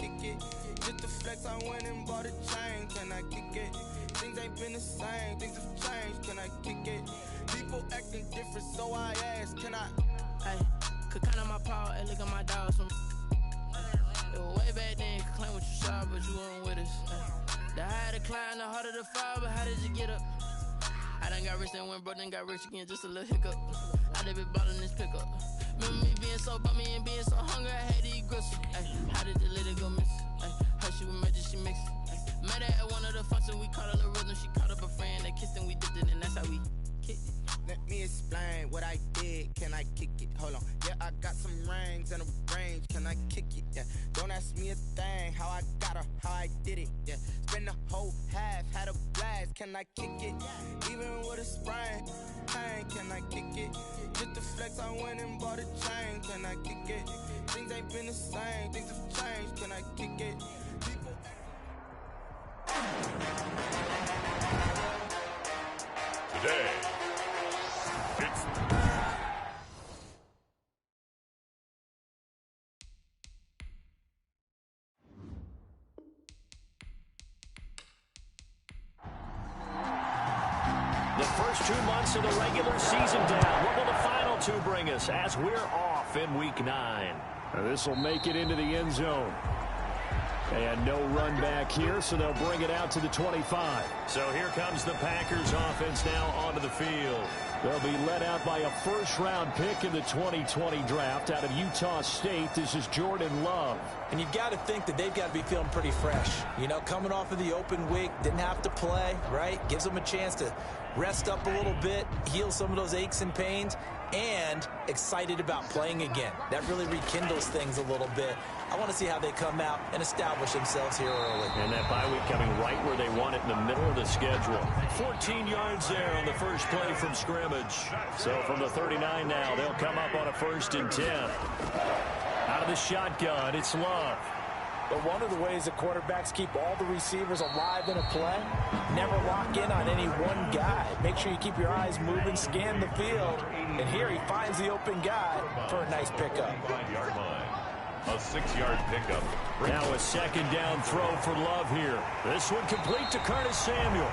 kick it? Just to flex, I went and bought a chain. Can I kick it? Things ain't been the same, things have changed. Can I kick it? People acting different, so I ask, can I? Hey, could count on my power, hey, look at my dogs from. It was way back then, could claim what you saw, but you weren't with us. The higher the climb, the harder the fall, but how did you get up? I done got rich and went broke, then got rich again, just a little hiccup. I done been ballin' this pickup. Remember me being so bummy and being so hungry, I had to eat gristle. Ay, how did the lady go miss? Ay, her she was magic, she mixed. Met her at one of the functions, we caught a little rhythm. She caught up a friend, they kissed and we dipped it, and that's how we kicked it. Let me explain what I did. Can I kick it? Hold on. Yeah, I got some rings and a range. Can I kick it? Yeah. Don't ask me a thing. How I got her, how I did it. Yeah. Spend the whole half, had a blast. Can I kick it? Even with a sprain. Pain, can I kick it? Just to flex, I went and bought a chain. Can I kick it? Things ain't been the same. Things have changed. Can I kick it? People. Today, it's the first 2 months of the regular season down. What will the final 2 bring us as we're off in Week 9? This will make it into the end zone. And no run back here, so they'll bring it out to the 25. So here comes the Packers offense now onto the field. They'll be led out by a first-round pick in the 2020 draft out of Utah State. This is Jordan Love. And you've got to think that they've got to be feeling pretty fresh. You know, coming off of the open week, didn't have to play, right? Gives them a chance to rest up a little bit, heal some of those aches and pains, and excited about playing again. That really rekindles things a little bit. I want to see how they come out and establish themselves here early. And that bye week coming right where they want it in the middle of the schedule. 14 yards there on the first play from scrimmage. So from the 39 now, they'll come up on a 1st and 10. Out of the shotgun, it's Love. But one of the ways that quarterbacks keep all the receivers alive in a play, never lock in on any one guy. Make sure you keep your eyes moving, scan the field. And here he finds the open guy for a nice pickup. a 6-yard pickup. Now a 2nd down throw for Love here. This one complete to Curtis Samuel.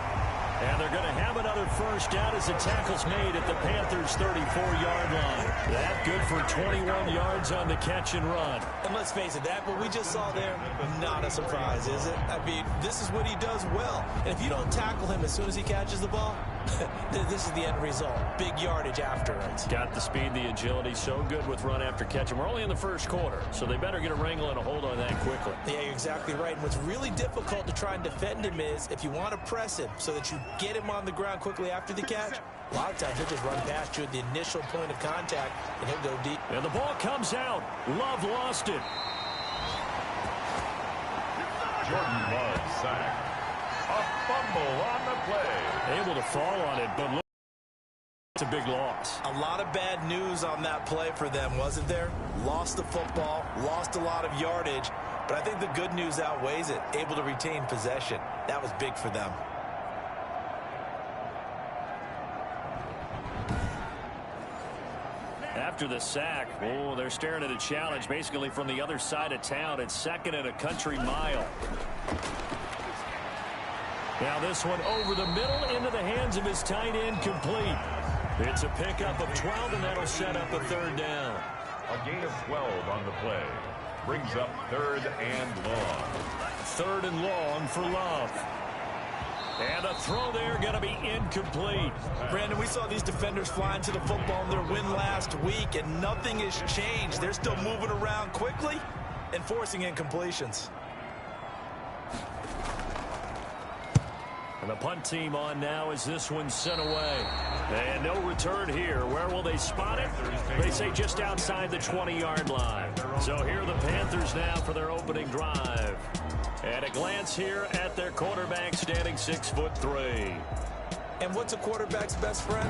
And they're going to have another 1st down as the tackle's made at the Panthers' 34-yard line. That good for 21 yards on the catch and run. And let's face it, that what we just saw there, not a surprise, is it? I mean, this is what he does well. And if you don't tackle him as soon as he catches the ball, this is the end result. Big yardage after it. Got the speed, the agility, so good with run after catch. And we're only in the 1st quarter, so they better get a wrangle and a hold on that quickly. Yeah, you're exactly right. And what's really difficult to try and defend him is if you want to press him so that you get him on the ground quickly after the catch, a lot of times he'll just run past you at the initial point of contact, and he'll go deep. And the ball comes out. Love lost it. Jordan Love sacked. A fumble on the play. Able to fall on it, but look, it's a big loss. A lot of bad news on that play for them, wasn't there? Lost the football, lost a lot of yardage, but I think the good news outweighs it. Able to retain possession. That was big for them. After the sack, oh, they're staring at a challenge basically from the other side of town. It's 2nd and a country mile. Now this one over the middle into the hands of his tight end, complete. It's a pickup of 12, and that'll set up a 3rd down. A gain of 12 on the play. Brings up 3rd and long. 3rd and long for Love. And a throw there going to be incomplete. Brandon, we saw these defenders flying to the football in their win last week, and nothing has changed. They're still moving around quickly and forcing incompletions. And the punt team on now as this one's sent away. And no return here. Where will they spot it? They say just outside the 20-yard line. So here are the Panthers now for their opening drive. And a glance here at their quarterback, standing 6'3". And what's a quarterback's best friend?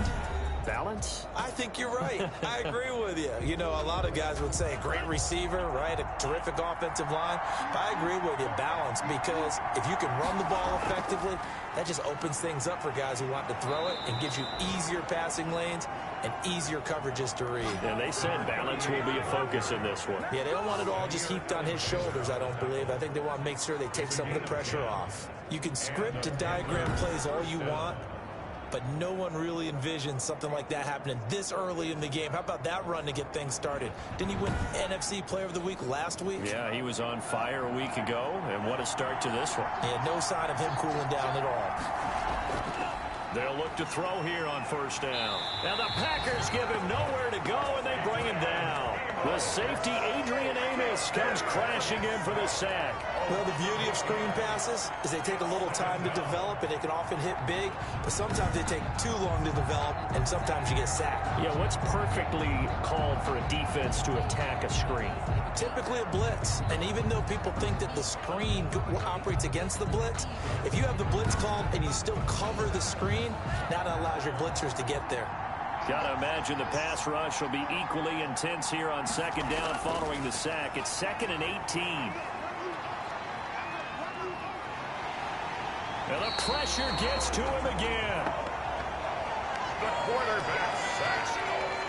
Balance? I think you're right. I agree with you. You know, a lot of guys would say great receiver, right? A terrific offensive line. But I agree with you, balance, because if you can run the ball effectively, that just opens things up for guys who want to throw it and gives you easier passing lanes. and easier coverages to read. And they said balance will be a focus in this one. Yeah, they don't want it all just heaped on his shoulders, I don't believe. I think they want to make sure they take some of the pressure off. You can script and diagram plays all you want, but no one really envisions something like that happening this early in the game. How about that run to get things started? Didn't he win NFC Player of the Week last week? Yeah, he was on fire a week ago, and what a start to this one. Yeah, no sign of him cooling down at all. They'll look to throw here on first down. And the Packers give him nowhere to go, and they bring him down. The safety, Adrian Amos, comes crashing in for the sack. Well, the beauty of screen passes is they take a little time to develop, and they can often hit big, but sometimes they take too long to develop, and sometimes you get sacked. Yeah, what's perfectly called for a defense to attack a screen? Typically a blitz, and even though people think that the screen operates against the blitz, if you have the blitz called and you still cover the screen, that allows your blitzers to get there. Gotta imagine the pass rush will be equally intense here on second down following the sack. It's 2nd and 18. And the pressure gets to him again. The quarterback sacks.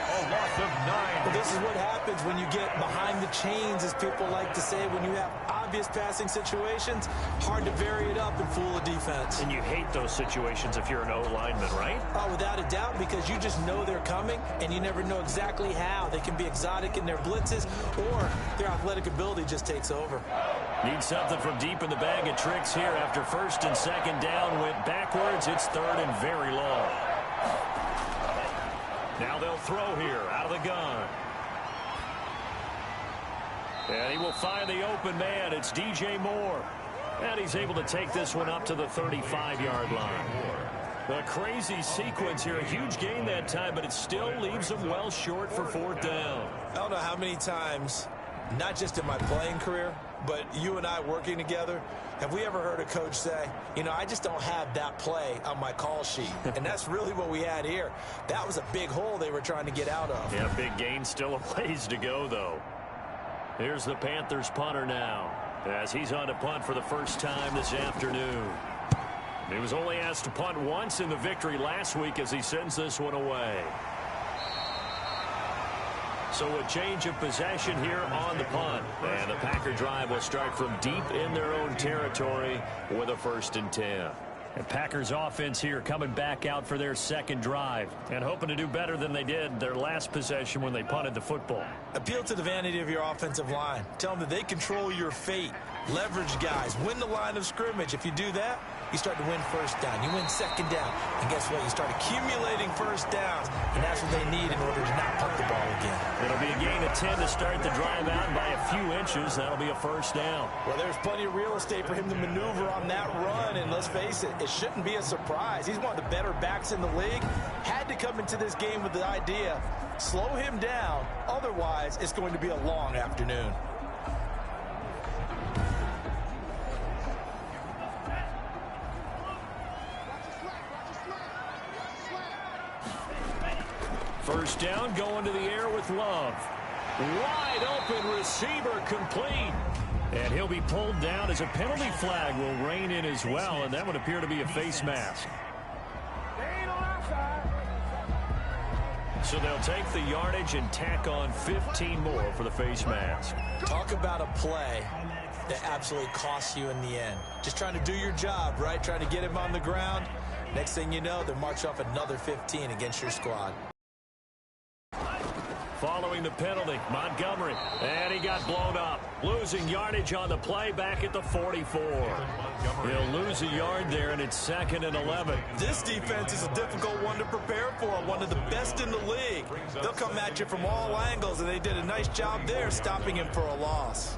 A loss of 9. Well, this is what happens when you get behind the chains, as people like to say. When you have obvious passing situations, hard to vary it up and fool a defense. And you hate those situations if you're an O-lineman, right? Oh, without a doubt, because you just know they're coming, and you never know exactly how. They can be exotic in their blitzes, or their athletic ability just takes over. Need something from deep in the bag of tricks here after first and second down went backwards. It's 3rd and very long. Now they'll throw here out of the gun. And he will find the open man. It's DJ Moore. And he's able to take this one up to the 35-yard line. A crazy sequence here. A huge gain that time, but it still leaves him well short for 4th down. I don't know how many times, not just in my playing career, but you and I working together, have we ever heard a coach say, you know, I just don't have that play on my call sheet. And that's really what we had here. That was a big hole they were trying to get out of. Yeah, big gain. Still a ways to go, though. Here's the Panthers punter now, as he's on to punt for the first time this afternoon. He was only asked to punt once in the victory last week as he sends this one away. So a change of possession here on the punt. And the Packer drive will start from deep in their own territory with a 1st and 10. And Packers offense here coming back out for their second drive and hoping to do better than they did their last possession when they punted the football. Appeal to the vanity of your offensive line. Tell them that they control your fate. Leverage guys. Win the line of scrimmage. If you do that, you start to win first down. You win second down. And guess what? You start accumulating first downs. And that's what they need in order to not punt the ball again. It'll be a gain of 10 to start the drive out by a few inches. That'll be a 1st down. Well, there's plenty of real estate for him to maneuver on that run. And let's face it, it shouldn't be a surprise. He's one of the better backs in the league. Had to come into this game with the idea, slow him down. Otherwise, it's going to be a long afternoon. First down, going to the air with Love. Wide open receiver complete. And he'll be pulled down as a penalty flag will rein in as well, and that would appear to be a face mask. So they'll take the yardage and tack on 15 more for the face mask. Talk about a play that absolutely costs you in the end. Just trying to do your job, right? Trying to get him on the ground. Next thing you know, they'll march off another 15 against your squad. Following the penalty, Montgomery, and he got blown up. Losing yardage on the play back at the 44. He'll lose a yard there, and it's 2nd and 11. This defense is a difficult one to prepare for, one of the best in the league. They'll come at you from all angles, and they did a nice job there stopping him for a loss.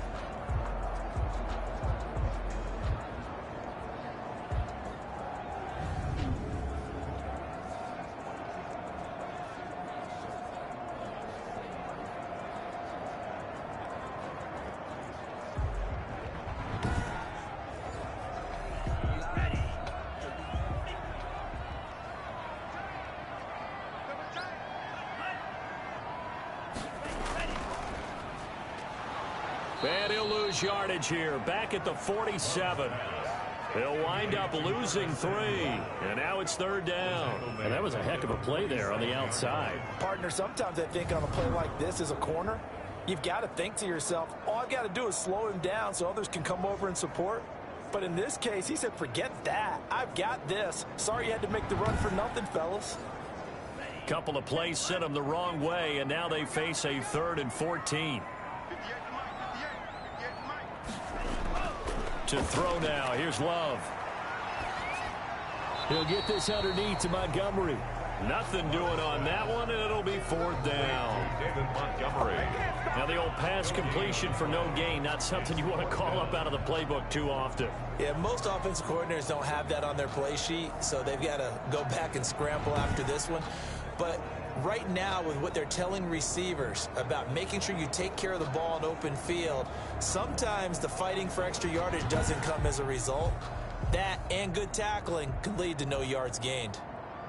And he'll lose yardage here, back at the 47. They'll wind up losing 3, and now it's 3rd down. And that was a heck of a play there on the outside. Partner, sometimes I think on a play like this as a corner, you've got to think to yourself, all I've got to do is slow him down so others can come over and support. But in this case, he said, forget that. I've got this. Sorry you had to make the run for nothing, fellas. Couple of plays sent them the wrong way, and now they face a 3rd and 14. To throw now. Here's Love. He'll get this underneath to Montgomery. Nothing doing on that one, and it'll be 4th down. David Montgomery. Now the old pass completion for no gain, not something you want to call up out of the playbook too often. Yeah, most offensive coordinators don't have that on their play sheet, so they've got to go back and scramble after this one. But right now, with what they're telling receivers about making sure you take care of the ball in open field, sometimes the fighting for extra yardage doesn't come as a result. That and good tackling can lead to no yards gained.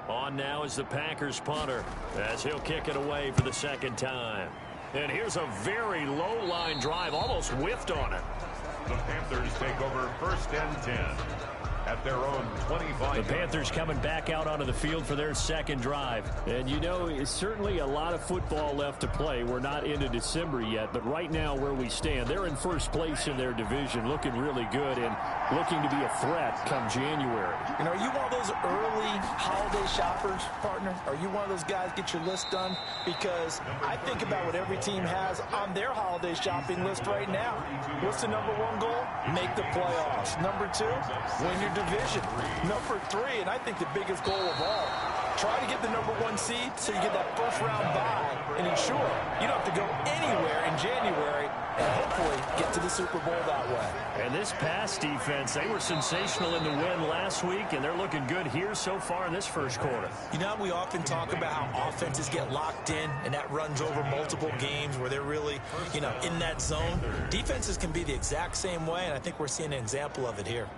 On now is the Packers punter as he'll kick it away for the 2nd time. And here's a very low line drive, almost whiffed on it. The Panthers take over 1st and 10 at their own 25. The Panthers coming back out onto the field for their 2nd drive. And you know, it's certainly a lot of football left to play. We're not into December yet, but right now where we stand, they're in 1st place in their division, looking really good and looking to be a threat come January. You know, are you one of those early holiday shoppers, partner? Are you one of those guys get your list done? Because I think about what every team has on their holiday shopping list right now. What's the #1 goal? Make the playoffs. #2, win your division. #3, and I think the biggest goal of all, try to get the #1 seed so you get that 1st round bye and ensure you don't have to go anywhere in January and hopefully get to the Super Bowl that way. And this pass defense, they were sensational in the win last week, and they're looking good here so far in this 1st quarter. You know, we often talk about how offenses get locked in, and that runs over multiple games where they're really, you know, in that zone. Defenses can be the exact same way, and I think we're seeing an example of it here.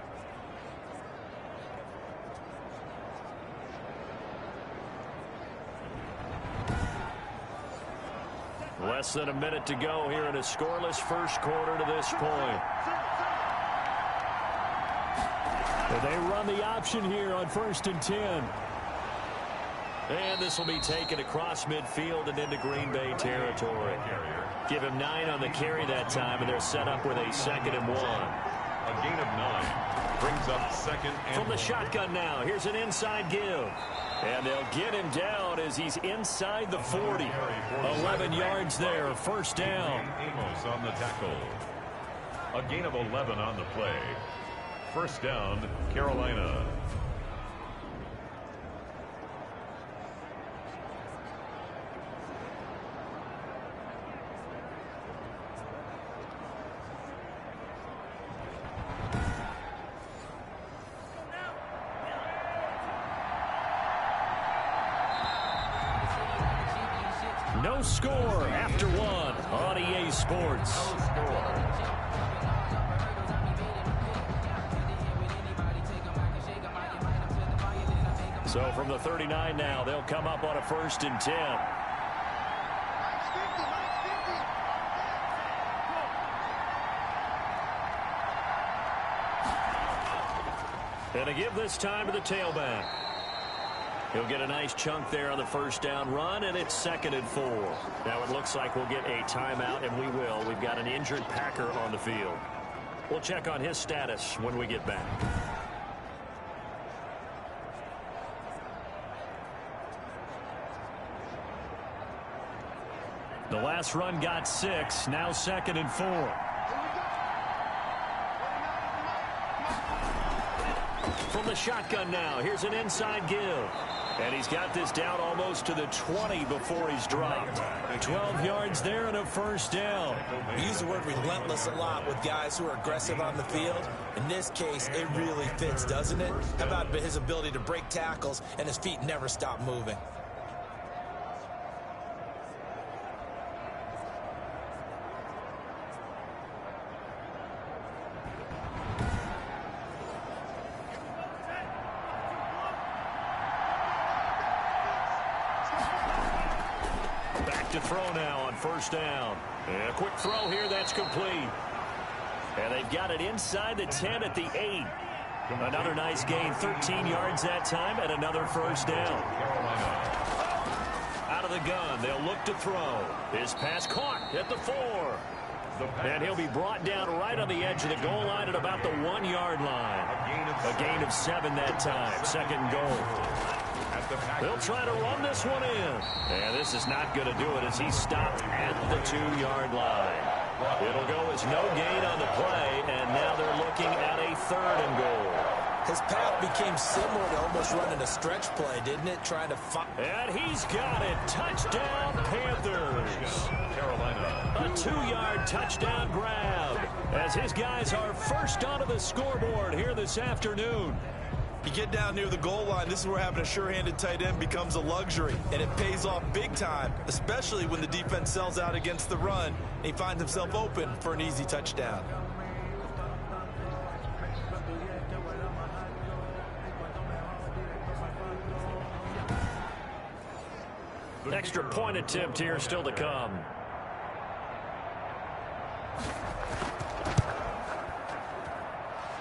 Less than a minute to go here in a scoreless 1st quarter to this point. And they run the option here on 1st and 10. And this will be taken across midfield and into Green Bay territory. Give him 9 on the carry that time, and they're set up with a 2nd and 1. A gain of 9 brings up 2nd and From the shotgun now, here's an inside give. And they'll get him down as he's inside the 40. 11 yards there, 1st down. Amos on the tackle. A gain of 11 on the play. 1st down, Carolina. No score after 1 on EA Sports. So from the 39 now, they'll come up on a 1st and 10. And to give this time to the tailback. He'll get a nice chunk there on the 1st down run, and it's 2nd and 4. Now it looks like we'll get a timeout, and we will. We've got an injured Packer on the field. We'll check on his status when we get back. The last run got 6, now 2nd and 4. From the shotgun now, here's an inside give. And he's got this down almost to the 20 before he's dropped. 12 yards there and a 1st down. We use the word relentless a lot with guys who are aggressive on the field. In this case, it really fits, doesn't it? How about his ability to break tackles and his feet never stop moving? To throw now on 1st down. And a quick throw here, that's complete. And they've got it inside the 10 at the 8. Another nice gain, 13 yards that time, and another first down. Out of the gun, they'll look to throw. His pass caught at the 4. And he'll be brought down right on the edge of the goal line at about the 1-yard line. A gain of 7 that time. Second goal. They'll try to run this one in. And this is not going to do it as he's stopped at the 2-yard line. It'll go as no gain on the play, and now they're looking at a 3rd and goal. His path became similar to almost running a stretch play, didn't it? Trying to find. And he's got it. Touchdown, Panthers. Carolina. A 2-yard touchdown grab as his guys are first onto the scoreboard here this afternoon. You get down near the goal line, this is where having a sure-handed tight end becomes a luxury, and it pays off big time, especially when the defense sells out against the run, and he finds himself open for an easy touchdown. Extra point attempt here still to come.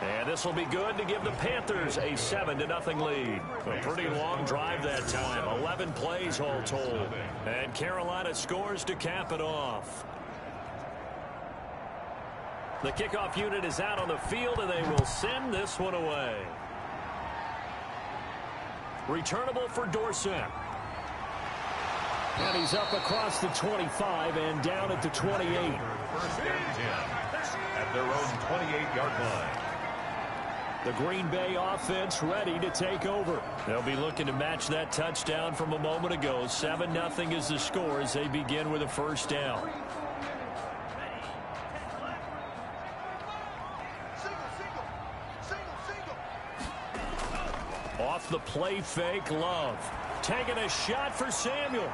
And this will be good to give the Panthers a 7-0 lead. A pretty long drive that time. 11 plays all told. And Carolina scores to cap it off. The kickoff unit is out on the field, and they will send this one away. Returnable for Dorsett. And he's up across the 25 and down at the 28. First and 10 at their own 28-yard line. The Green Bay offense ready to take over. They'll be looking to match that touchdown from a moment ago. 7-0 is the score as they begin with a first down. Off the play fake, Love. Taking a shot for Samuel.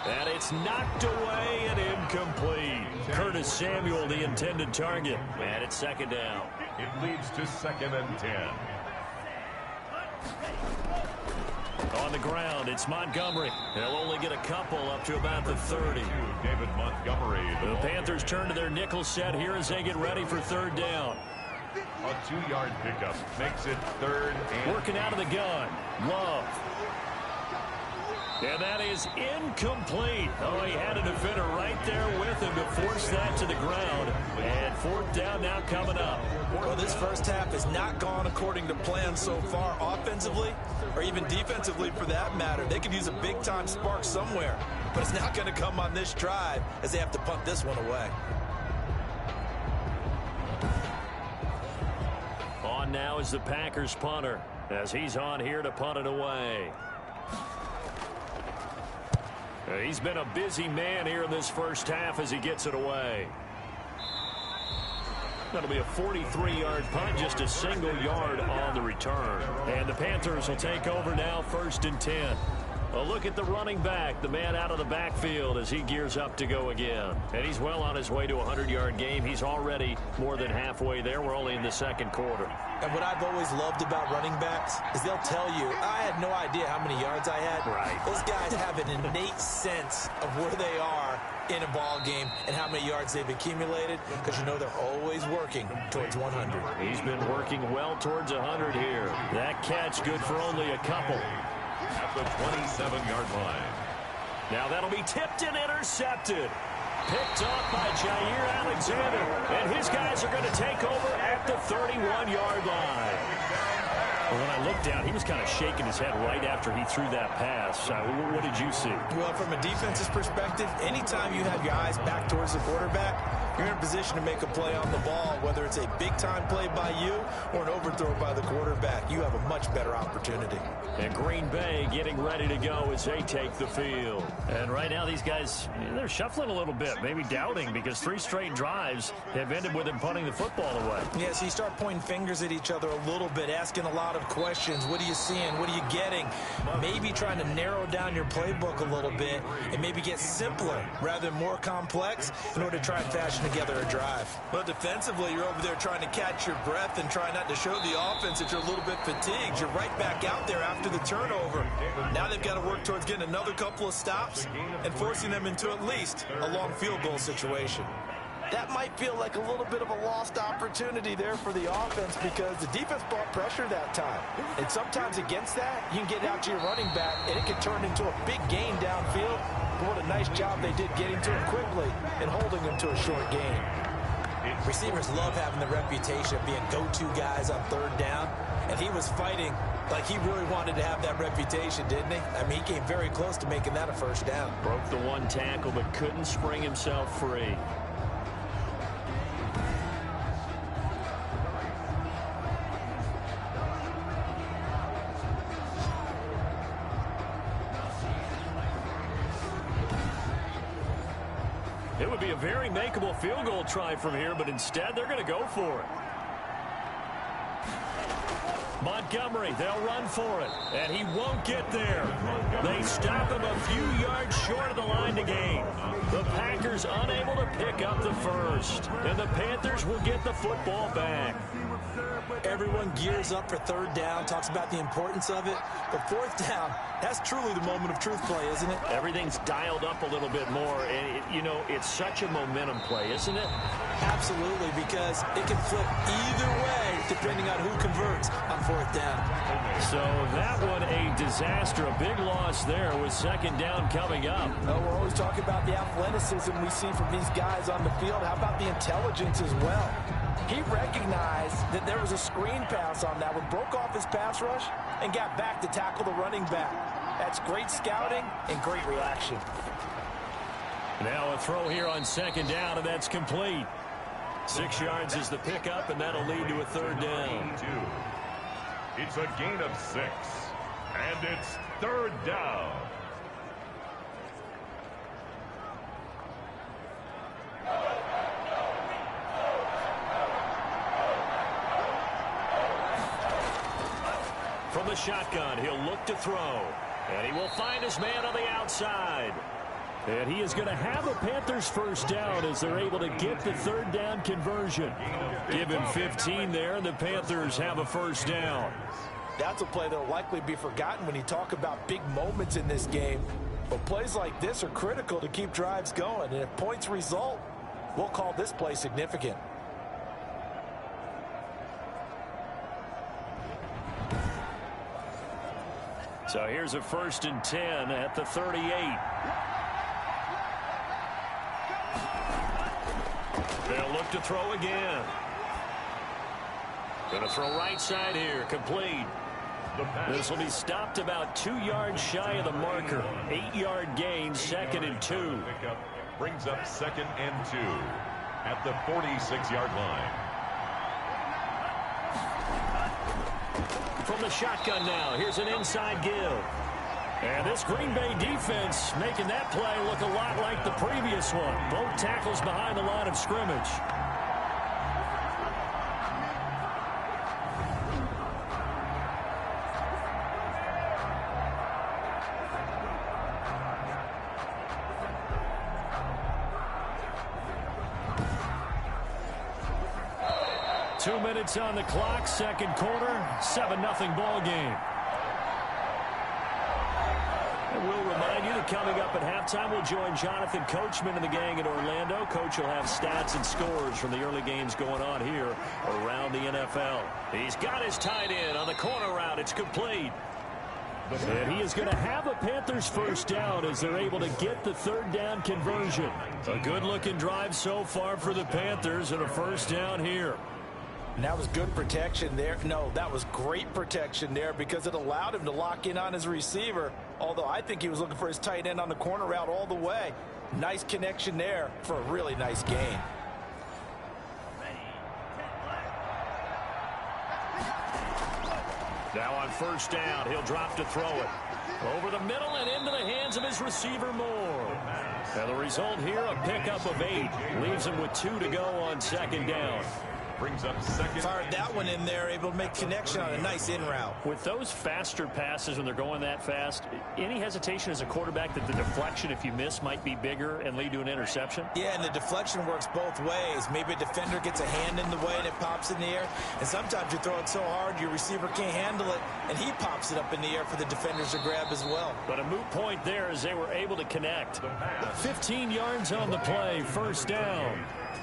And it's knocked away and incomplete. Curtis Samuel, the intended target. And it's second down. It leads to 2nd and 10. On the ground, it's Montgomery. They'll only get a couple up to about the 30. David Montgomery. The Panthers turn to their nickel set here as they get ready for third down. A 2-yard pickup makes it 3rd and... Working out of the gun. Love. And that is incomplete. Oh, he had a defender right there with him to force that to the ground. And 4th down now coming up. Well, this first half has not gone according to plan so far offensively or even defensively for that matter. They could use a big-time spark somewhere, but it's not going to come on this drive as they have to punt this one away. On now is the Packers punter as he's on here to punt it away. He's been a busy man here in this first half as he gets it away. That'll be a 43-yard punt, just a single yard on the return. And the Panthers will take over now, 1st and 10. A look at the running back, the man out of the backfield as he gears up to go again. And he's well on his way to a 100-yard game. He's already more than halfway there. We're only in the second quarter. And what I've always loved about running backs is they'll tell you, I had no idea how many yards I had. Right. Those guys have an innate sense of where they are in a ball game and how many yards they've accumulated because you know they're always working towards 100. He's been working well towards 100 here. That catch good for only a couple. At the 27-yard line. Now that'll be tipped and intercepted. Picked off by Jair Alexander. And his guys are going to take over at the 31-yard line. Well, when I looked down, he was kind of shaking his head right after he threw that pass. What did you see? Well, from a defense's perspective, anytime you have your eyes back towards the quarterback, you're in a position to make a play on the ball, whether it's a big-time play by you or an overthrow by the quarterback. You have a much better opportunity. And Green Bay getting ready to go as they take the field. And right now these guys, they're shuffling a little bit, maybe doubting because 3 straight drives have ended with them punting the football away. Yeah, so you start pointing fingers at each other a little bit, asking a lot of questions. What are you seeing? What are you getting? Maybe trying to narrow down your playbook a little bit and maybe get simpler rather than more complex in order to try and fashion together a drive. But defensively, you're over there trying to catch your breath and try not to show the offense that you're a little bit fatigued. You're right back out there after the turnover. Now they've got to work towards getting another couple of stops and forcing them into at least a long field goal situation. that might feel like a little bit of a lost opportunity there for the offense because the defense brought pressure that time. And sometimes against that, you can get out to your running back, and it can turn into a big gain downfield. But what a nice job they did getting to him quickly and holding him to a short gain. Receivers love having the reputation of being go-to guys on third down, and he was fighting like he really wanted to have that reputation, didn't he? I mean, he came very close to making that a first down. Broke the one tackle, but couldn't spring himself free. It would be a very makeable field goal try from here, but instead they're going to go for it. Montgomery, they'll run for it, and he won't get there. They stop him a few yards short of the line to gain. The Packers unable to pick up the first, and the Panthers will get the football back. Everyone gears up for third down, talks about the importance of it. But fourth down, that's truly the moment of truth play, isn't it? Everything's dialed up a little bit more, and, it's such a momentum play, isn't it? Absolutely, because it can flip either way depending on who converts on fourth down. So that one a disaster, a big loss there with second down coming up. Well, we're always talking about the athleticism we see from these guys on the field. How about the intelligence as well? He recognized that there was a screen pass on that one, broke off his pass rush, and got back to tackle the running back. That's great scouting and great reaction. Now a throw here on second down, and that's complete. 6 yards is the pickup, and that'll lead to a third down. It's a gain of 6, and it's third down. From the shotgun, he'll look to throw, and he will find his man on the outside. And he is going to have a Panthers first down as they're able to get the third down conversion. Give him 15 there, and the Panthers have a first down. That's a play that will likely be forgotten when you talk about big moments in this game. But plays like this are critical to keep drives going. And if points result, we'll call this play significant. So here's a 1st and 10 at the 38. They'll look to throw again. Going to throw right side here, complete. This will be stopped about 2 yards shy of the marker. 8-yard gain, 2nd and 2. Brings up 2nd and 2 at the 46-yard line. From the shotgun now, here's an inside give. And this Green Bay defense making that play look a lot like the previous one. Both tackles behind the line of scrimmage. Two minutes on the clock, second quarter, 7-0 ball game. And we'll remind you that coming up at halftime, we'll join Jonathan Coachman and the gang in Orlando. Coach will have stats and scores from the early games going on here around the NFL. He's got his tight end on the corner route. It's complete. And he is going to have a Panthers first down as they're able to get the third down conversion. A good-looking drive so far for the Panthers and a first down here. And that was good protection there. No, that was great protection there because it allowed him to lock in on his receiver, although I think he was looking for his tight end on the corner route all the way. Nice connection there for a really nice gain. Now on first down, he'll drop to throw it. Over the middle and into the hands of his receiver, Moore. And the result here, a pickup of 8. Leaves him with 2 to go on second down. Brings up 2nd. Fired that one in there, able to make connection on a nice in route. With those faster passes when they're going that fast, any hesitation as a quarterback that the deflection, if you miss, might be bigger and lead to an interception? Yeah, and the deflection works both ways. Maybe a defender gets a hand in the way and it pops in the air. And sometimes you throw it so hard your receiver can't handle it, and he pops it up in the air for the defenders to grab as well. But a moot point there as they were able to connect. 15 yards on the play, first down.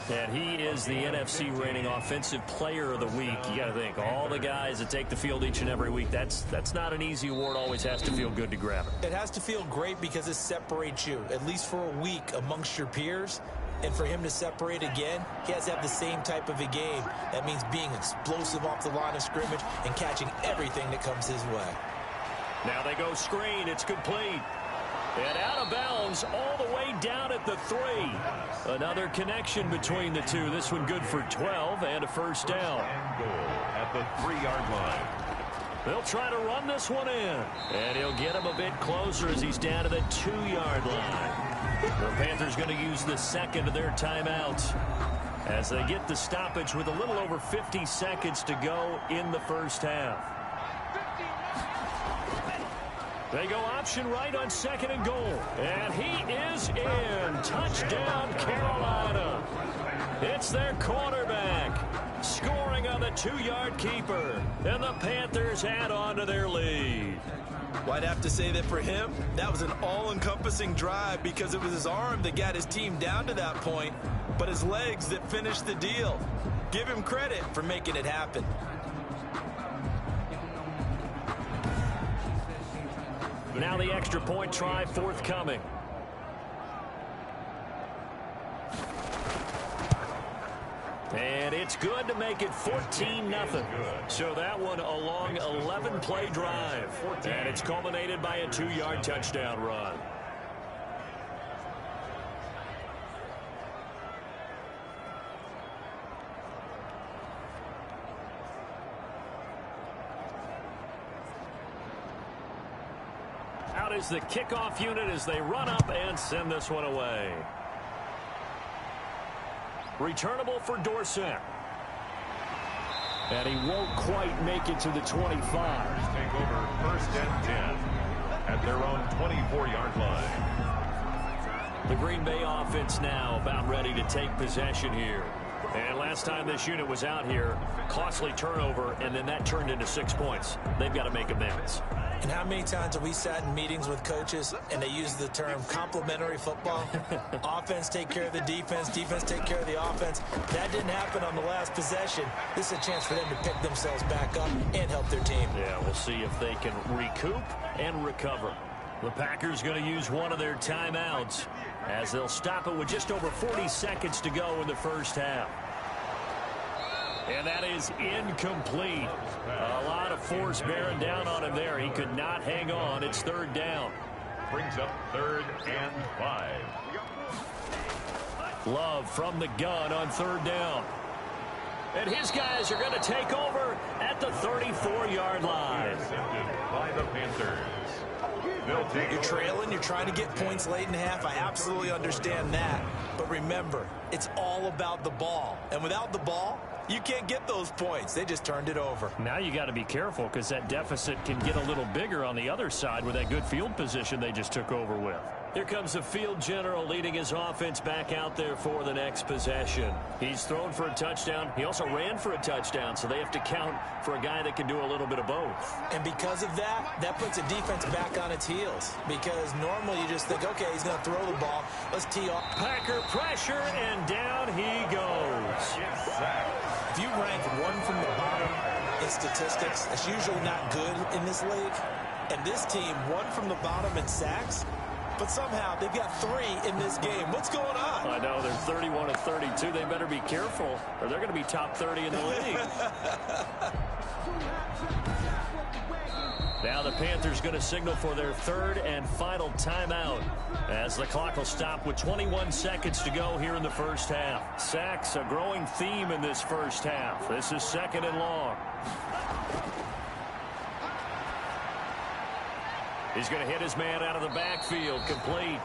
And he is the NFC reigning offensive player of the week. You got to think, all the guys that take the field each and every week, that's not an easy award. Always has to feel good to grab it. It has to feel great because it separates you, at least for a week, amongst your peers. And for him to separate again, he has to have the same type of a game. That means being explosive off the line of scrimmage and catching everything that comes his way. Now they go screen. It's complete. And out of bounds all the way down at the 3. Another connection between the two. This one good for 12 and a first down. And goal at the 3-yard line. They'll try to run this one in. And he'll get him a bit closer as he's down to the 2-yard line. The Panthers going to use the second of their timeouts as they get the stoppage with a little over 50 seconds to go in the first half. They go option right on 2nd and goal. And he is in. Touchdown, Carolina. It's their quarterback scoring on the 2-yard keeper. And the Panthers add on to their lead. Well, I'd have to say that for him, that was an all-encompassing drive because it was his arm that got his team down to that point, but his legs that finished the deal. Give him credit for making it happen. Now the extra point try forthcoming. And it's good to make it 14-0. So that one a long 11-play drive. And it's culminated by a 2-yard touchdown run. Out is the kickoff unit as they run up and send this one away. Returnable for Dorsett. And he won't quite make it to the 25. Take over 1st and 10 at their own 24-yard line. The Green Bay offense now about ready to take possession here. And last time this unit was out here, costly turnover, and then that turned into 6 points. They've got to make amends. And how many times have we sat in meetings with coaches and they use the term complementary football? Offense take care of the defense, defense take care of the offense. That didn't happen on the last possession. This is a chance for them to pick themselves back up and help their team. Yeah, we'll see if they can recoup and recover. The Packers going to use one of their timeouts as they'll stop it with just over 40 seconds to go in the first half. And that is incomplete. A lot of force bearing down on him there. He could not hang on. It's 3rd down. Brings up 3rd and 5. Love from the gun on 3rd down. And his guys are going to take over at the 34-yard line. Intercepted by the Panthers. You're trailing, you're trying to get points late in half. I absolutely understand that. But remember, it's all about the ball. And without the ball, you can't get those points. They just turned it over. Now you got to be careful because that deficit can get a little bigger on the other side with that good field position they just took over with. Here comes the field general leading his offense back out there for the next possession. He's thrown for a touchdown. He also ran for a touchdown, so they have to count for a guy that can do a little bit of both. And because of that, that puts a defense back on its heels. Because normally you just think, okay, he's going to throw the ball. Let's tee off. Packer pressure, and down he goes. If you rank one from the bottom in statistics, it's usually not good in this league. And this team, one from the bottom in sacks, but somehow they've got 3 in this game. What's going on? I know, they're 31 and 32. They better be careful, or they're going to be top 30 in the league. Now the Panthers going to signal for their 3rd and final timeout as the clock will stop with 21 seconds to go here in the first half. Sacks, a growing theme in this first half. This is 2nd and long. He's going to hit his man out of the backfield, complete.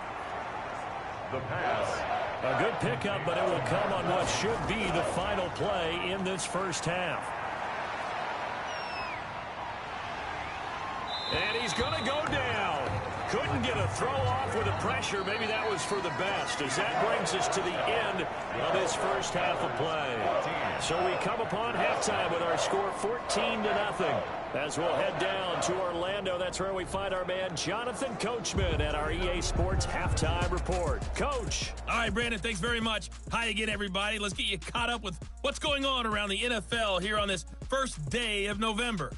The pass. A good pickup, but it will come on what should be the final play in this first half. And he's going to go down. Couldn't didn't get a throw off with the pressure. Maybe that was for the best, as that brings us to the end of this first half of play. So we come upon halftime with our score 14-0. As we'll head down to Orlando, that's where we find our man Jonathan Coachman at our EA Sports Halftime Report. Coach. All right, Brandon, thanks very much. Hi again, everybody. Let's get you caught up with what's going on around the NFL here on this first day of November.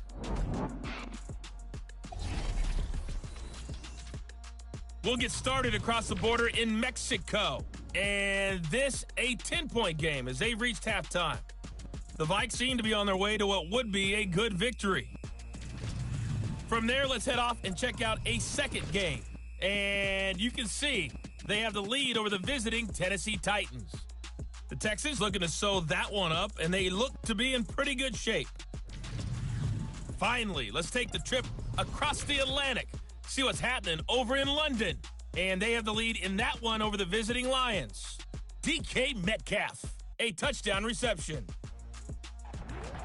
We'll get started across the border in Mexico. And this, a 10-point game as they've reached halftime. The Vikes seem to be on their way to what would be a good victory. From there, let's head off and check out a second game. And you can see they have the lead over the visiting Tennessee Titans. The Texans looking to sew that one up, and they look to be in pretty good shape. Finally, let's take the trip across the Atlantic, see what's happening over in London. And they have the lead in that one over the visiting Lions. DK Metcalf, a touchdown reception.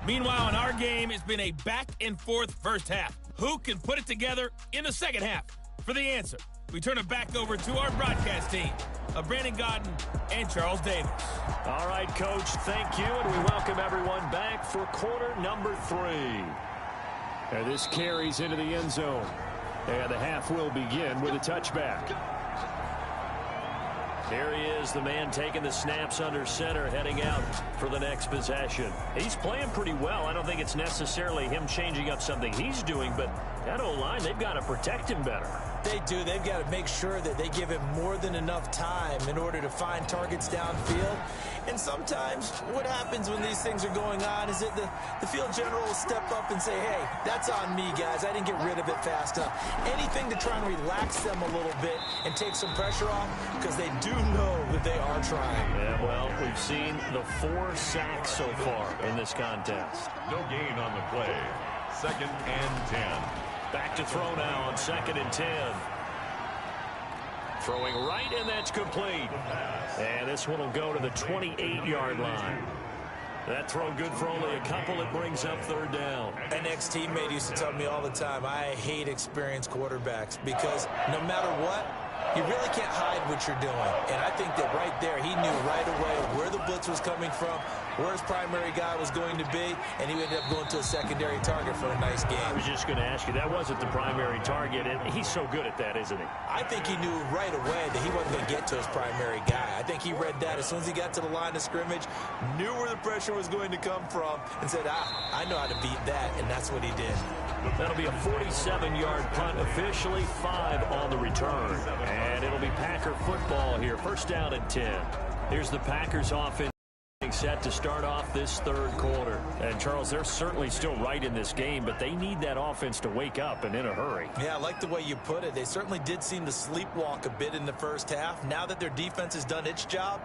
Meanwhile, in our game, it's been a back-and-forth first half. Who can put it together in the second half? For the answer, we turn it back over to our broadcast team of Brandon Godden and Charles Davis. All right, Coach, thank you, and we welcome everyone back for quarter number 3. And this carries into the end zone. And the half will begin with a touchback. Here he is, the man taking the snaps under center, heading out for the next possession. He's playing pretty well. I don't think it's necessarily him changing up something he's doing, but that O-line, they've got to protect him better. They do. They've got to make sure that they give him more than enough time in order to find targets downfield. And sometimes what happens when these things are going on is that the field general will step up and say, hey, that's on me, guys. I didn't get rid of it fast enough. Anything to try and relax them a little bit and take some pressure off, because they do know that they are trying. Yeah, well, we've seen the 4 sacks so far in this contest. No gain on the play. 2nd and 10. Back to throw now on 2nd and 10. Throwing right, and that's complete. And this one will go to the 28-yard line. That throw good for only a couple. It brings up 3rd down. An ex-teammate used to tell me all the time, I hate experienced quarterbacks, because no matter what, you really can't hide what you're doing. And I think that right there, he knew right away where the blitz was coming from, where his primary guy was going to be, and he ended up going to a secondary target for a nice game. I was just going to ask you, that wasn't the primary target, and he's so good at that, isn't he? I think he knew right away that he wasn't going to get to his primary guy. I think he read that as soon as he got to the line of scrimmage, knew where the pressure was going to come from, and said, I know how to beat that, and that's what he did. That'll be a 47-yard punt, officially 5 on the return. And it'll be Packer football here, 1st down and 10. Here's the Packers offense set to start off this 3rd quarter. And, Charles, they're certainly still right in this game, but they need that offense to wake up and in a hurry. Yeah, I like the way you put it. They certainly did seem to sleepwalk a bit in the first half. Now that their defense has done its job,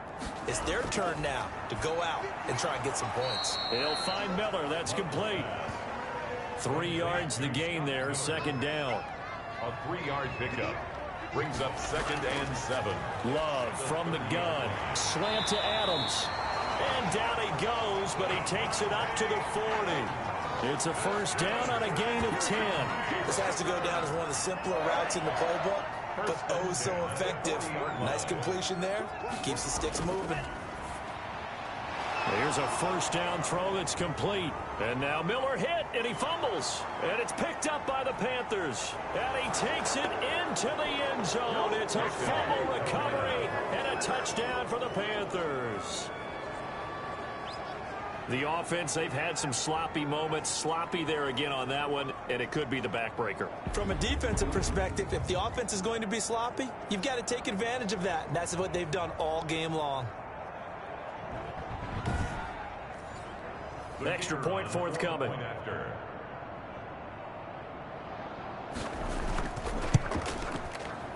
it's their turn now to go out and try and get some points. They'll find Miller. That's complete. 3 yards the gain there, 2nd down. A 3-yard pickup brings up 2nd and 7. Love from the gun. Slant to Adams. And down he goes, but he takes it up to the 40. It's a 1st down on a gain of 10. This has to go down as one of the simpler routes in the playbook, but oh so effective. Nice completion there. Keeps the sticks moving. Here's a 1st down throw that's complete. And now Miller hit, and he fumbles. And it's picked up by the Panthers. And he takes it into the end zone. It's a fumble recovery and a touchdown for the Panthers. The offense, they've had some sloppy moments. Sloppy there again on that one, and it could be the backbreaker. From a defensive perspective, if the offense is going to be sloppy, you've got to take advantage of that. And that's what they've done all game long. Extra point forthcoming.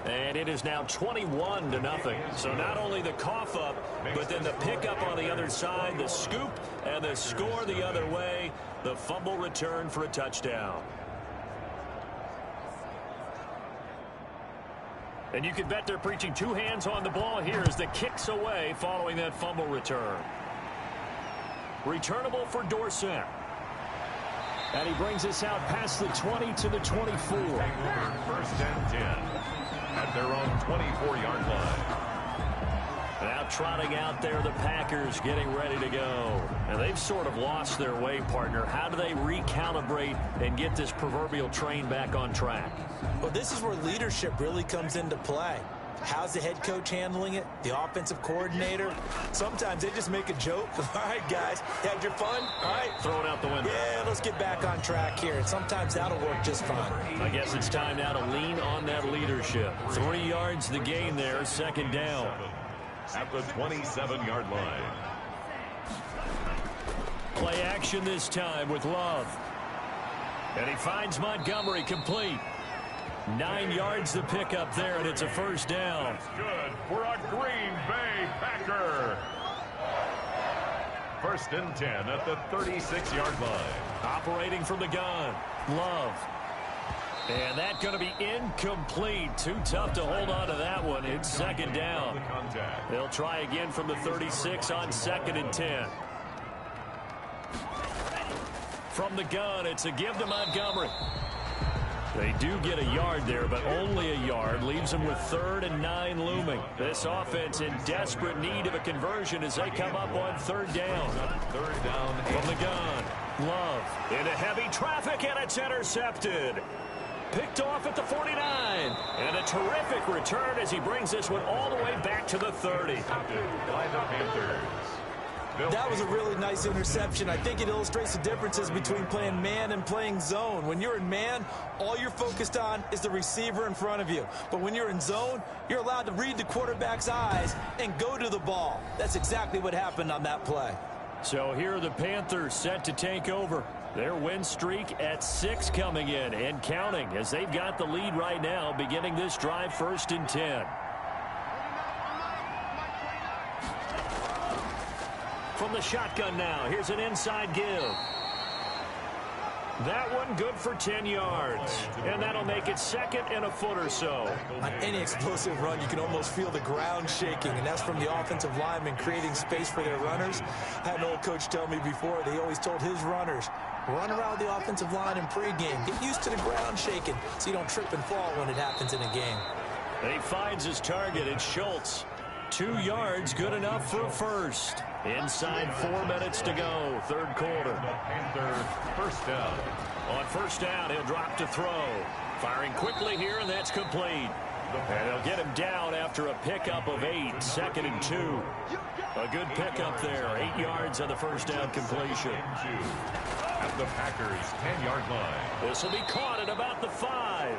And it is now 21-0. So not only the cough up, but then the pickup on the other side, the scoop, and the score the other way. The fumble return for a touchdown. And you can bet they're preaching 2 hands on the ball here as the kick's away following that fumble return. Returnable for Dorsett. And he brings us out past the 20 to the 24. 1st and 10. at their own 24-yard line. Now trotting out there, the Packers getting ready to go. And they've sort of lost their way, partner. How do they recalibrate and get this proverbial train back on track? Well, this is where leadership really comes into play. How's the head coach handling it? The offensive coordinator? Sometimes they just make a joke. All right, guys, had your fun? All right. Throw it out the window. Yeah, let's get back on track here. And sometimes that'll work just fine. I guess it's time now to lean on that leadership. 3 yards the gain there, second down. At the 27-yard line. Play action this time with Love. And he finds Montgomery complete. 9 yards to pick up there, and it's a first down. That's good for a Green Bay Packer. First and 10 at the 36-yard line. Operating from the gun. Love. And that's going to be incomplete. Too tough to hold on to that one. It's second down. They'll try again from the 36 on 2nd and 10. From the gun, it's a give to Montgomery. They do get a yard there, but only a yard. Leaves them with 3rd and 9 looming. This offense in desperate need of a conversion as they come up on 3rd down. 3rd down. From the gun, Love into heavy traffic, and it's intercepted. Picked off at the 49. And a terrific return as he brings this one all the way back to the 30. By the Panthers. That was a really nice interception. I think it illustrates the differences between playing man and playing zone. When you're in man, all you're focused on is the receiver in front of you. But when you're in zone, you're allowed to read the quarterback's eyes and go to the ball. That's exactly what happened on that play. So here are the Panthers set to take over. Their win streak at 6 coming in and counting as they've got the lead right now, beginning this drive 1st and 10. From the shotgun now, here's an inside give. That one good for 10 yards. And that'll make it 2nd and a foot or so. On any explosive run, you can almost feel the ground shaking, and that's from the offensive linemen creating space for their runners. I had an old coach tell me before, they always told his runners, run around the offensive line in pregame. Get used to the ground shaking so you don't trip and fall when it happens in a game. And he finds his target. It's Schultz. 2 yards, good enough for a first. Inside 4 minutes to go, 3rd quarter. Panthers first down. On first down, he'll drop to throw. Firing quickly here, and that's complete. And they'll get him down after a pickup of 8, 2nd and 2. A good pickup there, 8 yards on the first down completion. At the Packers' 10-yard line. This will be caught at about the 5.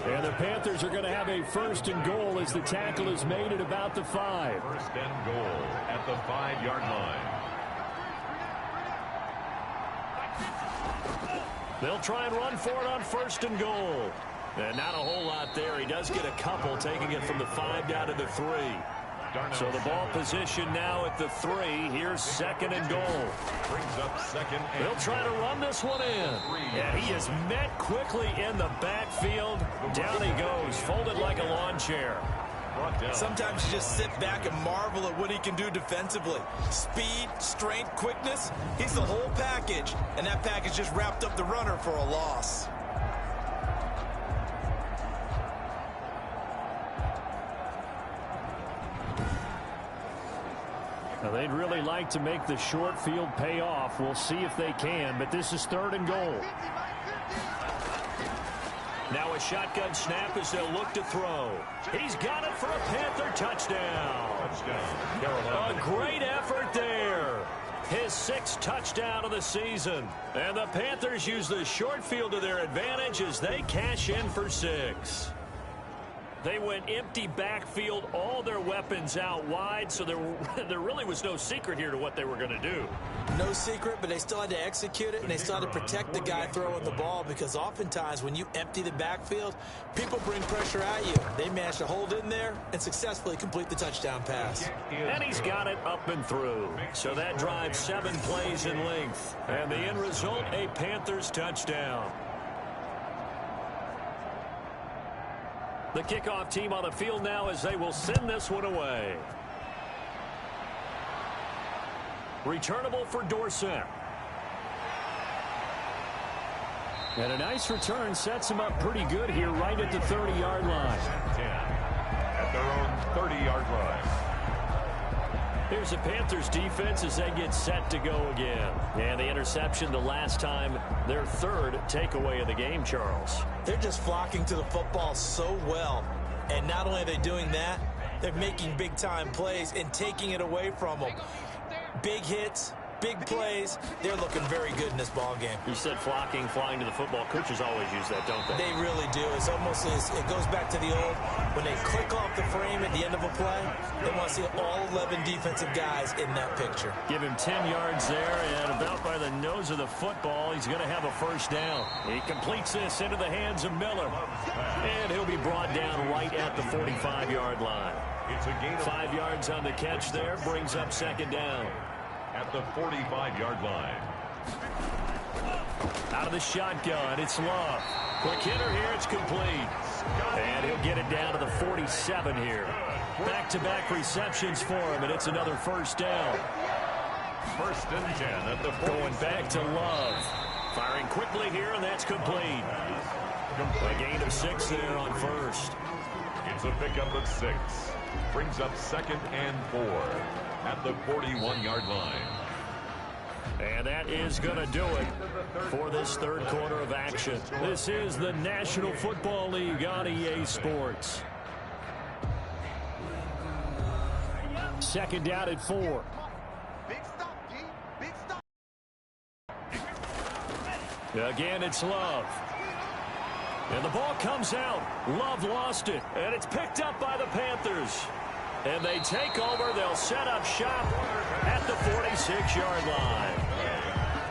And the Panthers are going to have a 1st and goal as the tackle is made at about the 5. 1st and goal at the 5-yard line. They'll try and run for it on 1st and goal. And not a whole lot there. He does get a couple, taking it from the 5 down to the 3. So the ball position now at the 3. Here's 2nd and goal. Brings up 2nd and They'll try to run this one in. And he is met quickly in the backfield. Down he goes, folded like a lawn chair. Sometimes you just sit back and marvel at what he can do defensively. Speed, strength, quickness, he's the whole package. And that package just wrapped up the runner for a loss. Now they'd really like to make the short field pay off. We'll see if they can, but this is 3rd and goal. Now a shotgun snap as they'll look to throw. He's got it for a Panther touchdown. A great effort there. His 6th touchdown of the season. And the Panthers use the short field to their advantage as they cash in for 6. They went empty backfield, all their weapons out wide, so there really was no secret here to what they were going to do. No secret, but they still had to execute it, and they still had to protect the guy throwing the ball, because oftentimes when you empty the backfield, people bring pressure at you. They managed to hold in there and successfully complete the touchdown pass. And he's got it up and through. So that drives 7 plays in length. And the end result, a Panthers touchdown. The kickoff team on the field now as they will send this one away. Returnable for Dorsett. And a nice return sets them up pretty good here right at the 30-yard line. 10 at their own 30-yard line. Here's the Panthers defense as they get set to go again. And the interception the last time, their third takeaway of the game, Charles. They're just flocking to the football so well. And not only are they doing that, they're making big-time plays and taking it away from them. Big hits, big plays. They're looking very good in this ball game. You said flocking, flying to the football. Coaches always use that, don't they? They really do. It's almost it goes back to the old, when they click off the frame at the end of a play, they want to see all 11 defensive guys in that picture. Give him 10 yards there, and about by the nose of the football, he's going to have a first down. He completes this into the hands of Miller, and he'll be brought down right at the 45-yard line. It's a gain of 5 yards on the catch there, brings up second down. At the 45-yard line. Out of the shotgun, it's Love. Quick hitter here, it's complete. And he'll get it down to the 47 here. Back-to-back receptions for him, and it's another first down. First and 10 at the 40. Going back to Love. Firing quickly here, and that's complete. A gain of 6 there on first. It's a pickup of 6. Brings up second and 4 at the 41-yard line. And that is going to do it for this third quarter of action. This is the National Football League on EA Sports. Second down at 4. Again, it's Love. And the ball comes out. Love lost it. And it's picked up by the Panthers. And they take over. They'll set up shop at the 46-yard line.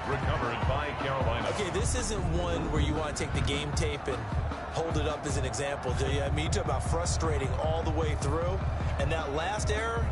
Recovered by Carolina. Okay, this isn't one where you want to take the game tape and hold it up as an example, do you? I mean, you talk about frustrating all the way through. And that last error,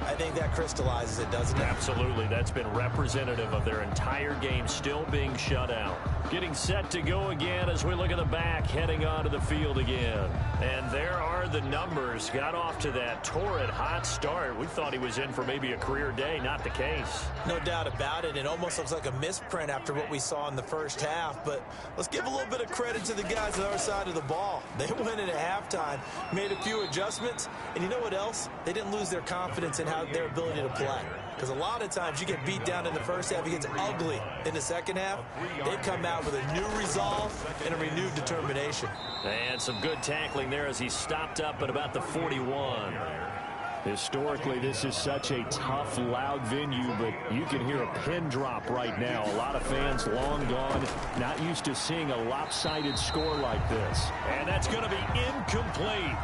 I think that crystallizes it, doesn't it? Absolutely. That's been representative of their entire game still being shut out. Getting set to go again as we look at the back, heading onto the field again. And there are the numbers. Got off to that torrid hot start. We thought he was in for maybe a career day. Not the case. No doubt about it. It almost looks like a misprint after what we saw in the first half. But let's give a little bit of credit to the guys on our side of the ball. They went in at halftime, made a few adjustments. And you know what else? They didn't lose their confidence in their ability to play. Because a lot of times you get beat down in the first half, it gets ugly in the second half. They've come out with a new resolve and a renewed determination. And some good tackling there as he stopped up at about the 41. Historically, this is such a tough, loud venue, but you can hear a pin drop right now. A lot of fans long gone, not used to seeing a lopsided score like this. And that's going to be incomplete.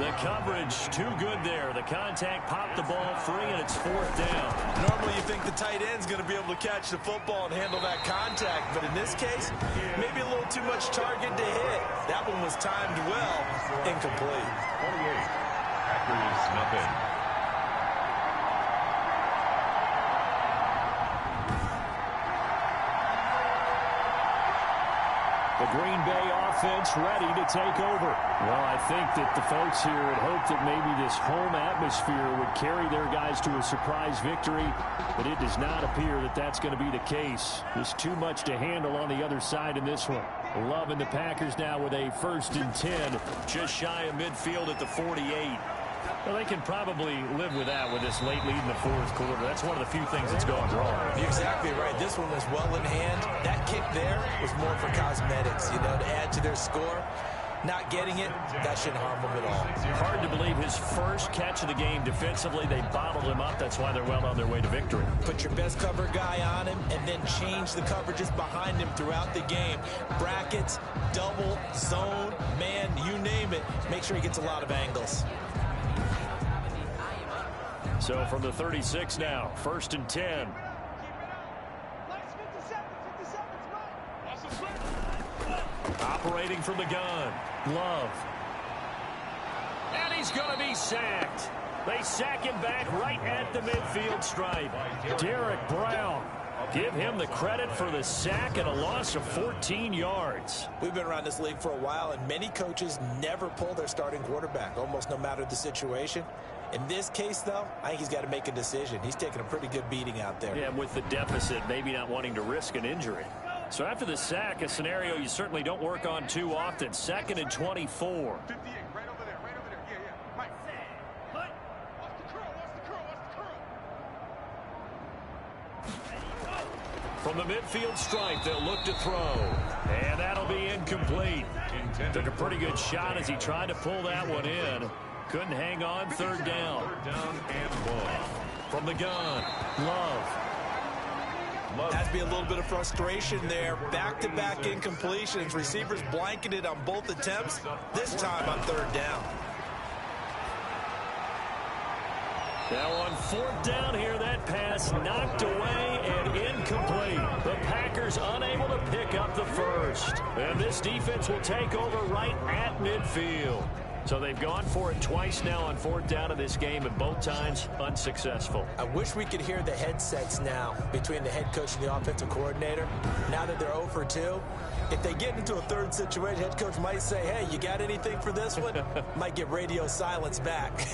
The coverage too good there. The contact popped the ball free, and it's fourth down. Normally you think the tight end's going to be able to catch the football and handle that contact, but in this case, maybe a little too much target to hit. That one was timed well, incomplete. 28. Packers nothing. The Green Bay offense ready to take over. Well, I think that the folks here had hoped that maybe this home atmosphere would carry their guys to a surprise victory, but it does not appear that that's going to be the case. There's too much to handle on the other side in this one. Love and the Packers now with a 1st and 10. Just shy of midfield at the 48. Well, they can probably live with that with this late lead in the fourth quarter. That's one of the few things that's gone wrong. You're exactly right. This one was well in hand. That kick there was more for cosmetics, you know, to add to their score. Not getting it, that shouldn't harm them at all. Hard to believe his first catch of the game defensively. They bottled him up. That's why they're well on their way to victory. Put your best cover guy on him and then change the coverages behind him throughout the game. Brackets, double, zone, man, you name it. Make sure he gets a lot of angles. So from the 36 now, 1st and 10. Operating from the gun, Love. And he's going to be sacked. They sack him back right at the midfield stripe. Derek Brown. Give him the credit for the sack and a loss of 14 yards. We've been around this league for a while, and many coaches never pull their starting quarterback, almost no matter the situation. In this case, though, I think he's got to make a decision. He's taking a pretty good beating out there. Yeah, with the deficit, maybe not wanting to risk an injury. So after the sack, a scenario you certainly don't work on too often. 2nd and 24. From the midfield stripe, they'll look to throw. And that'll be incomplete. Took a pretty good shot as he tried to pull that one in. Couldn't hang on. 3rd down. 3rd down and 1. From the gun, Love. Has to be a little bit of frustration there. Back-to-back incompletions. Receivers blanketed on both attempts. This time on 3rd down. Now on 4th down here, that pass knocked away and incomplete. The Packers unable to pick up the first. And this defense will take over right at midfield. So they've gone for it twice now on 4th down in this game, and both times unsuccessful. I wish we could hear the headsets now between the head coach and the offensive coordinator. Now that they're 0 for 2, if they get into a 3rd situation, head coach might say, hey, you got anything for this one? Might get radio silence back.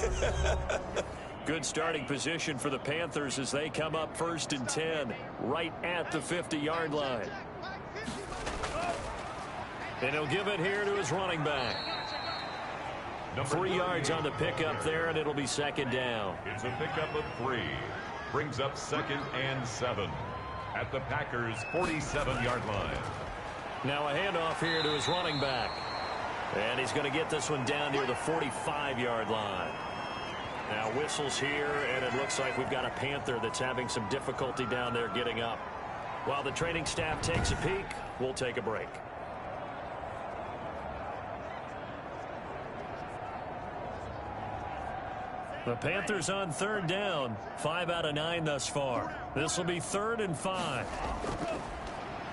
Good starting position for the Panthers as they come up 1st and 10, right at the 50-yard line. And he'll give it here to his running back. 3 yards on the pickup there, and it'll be 2nd down. It's a pickup of 3. Brings up 2nd and 7 at the Packers' 47-yard line. Now a handoff here to his running back. And he's going to get this one down near the 45-yard line. Now whistles here, and it looks like we've got a Panther that's having some difficulty down there getting up. While the training staff takes a peek, we'll take a break. The Panthers on 3rd down, 5 out of 9 thus far. This will be 3rd and 5.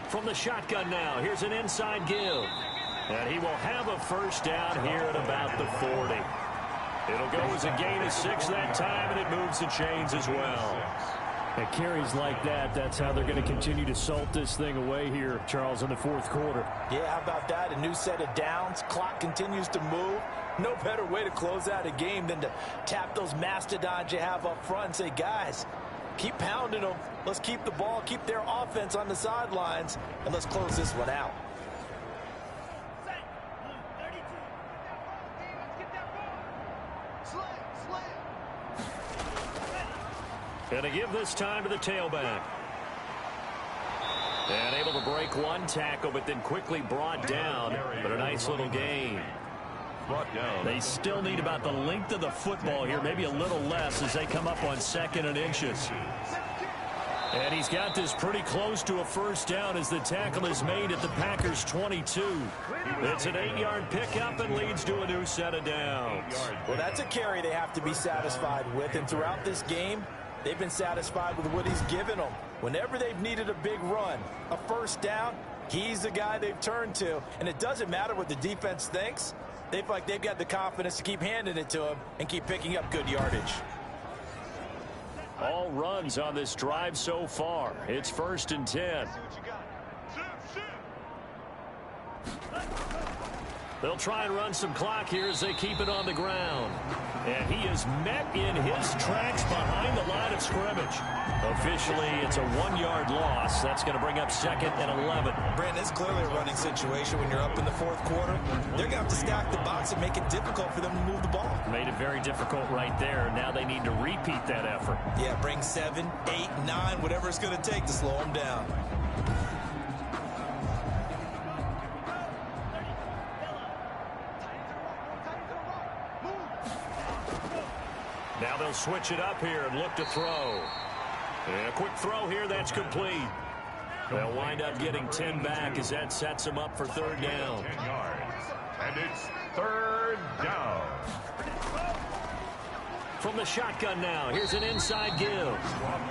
From the shotgun now, here's an inside give. And he will have a 1st down here at about the 40. It'll go as a gain of 6 that time, and it moves the chains as well. At carries like that, that's how they're going to continue to salt this thing away here, Charles, in the 4th quarter. Yeah, how about that? A new set of downs. Clock continues to move. No better way to close out a game than to tap those mastodons you have up front and say, guys, keep pounding them. Let's keep the ball, keep their offense on the sidelines, and let's close this one out. And to give this time to the tailback. And able to break one tackle, but then quickly brought down. But a nice little gain. Brought down. They still need about the length of the football here, maybe a little less as they come up on 2nd and inches. And he's got this pretty close to a 1st down as the tackle is made at the Packers' 22. It's an 8-yard pickup and leads to a new set of downs. Well, that's a carry they have to be satisfied with, and throughout this game, they've been satisfied with what he's given them. Whenever they've needed a big run, a 1st down, he's the guy they've turned to. And it doesn't matter what the defense thinks. They feel like they've got the confidence to keep handing it to him and keep picking up good yardage. All runs on this drive so far. It's 1st and 10. They'll try and run some clock here as they keep it on the ground. And he is met in his tracks behind the line of scrimmage. Officially, it's a 1-yard loss. That's going to bring up 2nd and 11. Brandon, it's clearly a running situation when you're up in the 4th quarter. They're going to have to stack the box and make it difficult for them to move the ball. Made it very difficult right there. Now they need to repeat that effort. Yeah, bring 7, 8, 9, whatever it's going to take to slow them down. Now they'll switch it up here and look to throw. And a quick throw here, that's complete. They'll wind up getting 10 back as that sets them up for 3rd down. 10 yards. And it's 3rd down. From the shotgun now, here's an inside give.